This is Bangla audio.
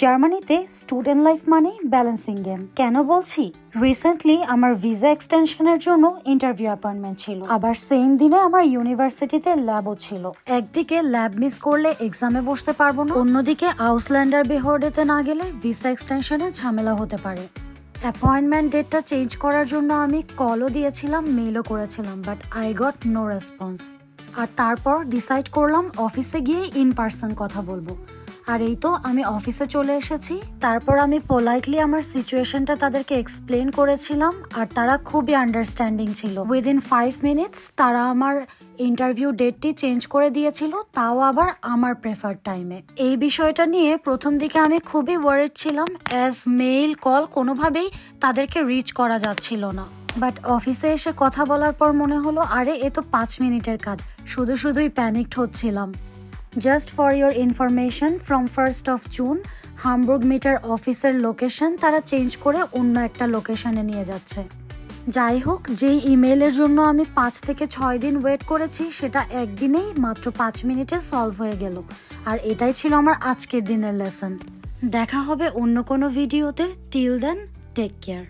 জার্মানিতে স্টুডেন্ট লাইফ মানেই ব্যালেন্সিং গেম। কেন বলছি? রিসেন্টলি আমার ভিসা এক্সটেনশনের জন্য ইন্টারভিউ অ্যাপয়েন্টমেন্ট ছিল, আবার সেম দিনে আমার ইউনিভার্সিটিতে ল্যাবও ছিল। একদিকে ল্যাব মিস করলে এক্সামে বসতে পারবো না, অন্যদিকে আউসল্যান্ডার বেহর্ডেতে না গেলে ভিসা এক্সটেনশনে ঝামেলা হতে পারে। অ্যাপয়েন্টমেন্ট ডেটটা চেঞ্জ করার জন্য আমি কলও দিয়েছিলাম, মেইলও করেছিলাম, but I got no response. আর তারপর ডিসাইড করলাম অফিসে গিয়ে ইন পার্সন কথা বলবো। আর এই তো আমি অফিসে চলে এসেছি। তারপর আমি পোলাইটলি আমার সিচুয়েশনটা তাদেরকে এক্সপ্লেন করেছিলাম, আর তারা খুবই আন্ডারস্ট্যান্ডিং ছিল। উইদিন 5 মিনিটস তারা আমার ইন্টারভিউ ডেটটি চেঞ্জ করে দিয়েছিল, তাও আবার আমার প্রেফার্ড টাইমে। এই বিষয়টা নিয়ে প্রথম দিকে আমি খুবই ওয়ারিড ছিলাম, অ্যাজ মেইল কল কোনোভাবেই তাদেরকে রিচ করা যাচ্ছিল না। বাট অফিসে এসে কথা বলার পর মনে হলো আরে এ তো 5 মিনিটের কাজ, শুধুই প্যানিকড হচ্ছিলাম। Just for your information, from 1st of June Hamburg meter অফিসের লোকেশন তারা চেঞ্জ করে অন্য একটা লোকেশনে নিয়ে যাচ্ছে। যাই হোক, যেই ইমেইলের জন্য আমি 5 থেকে 6 দিন ওয়েট করেছি, সেটা একদিনেই মাত্র 5 মিনিটে সলভ হয়ে গেল। আর এটাই ছিল আমার আজকের দিনের লেসন। দেখা হবে অন্য কোনো ভিডিওতে। Till then, take care.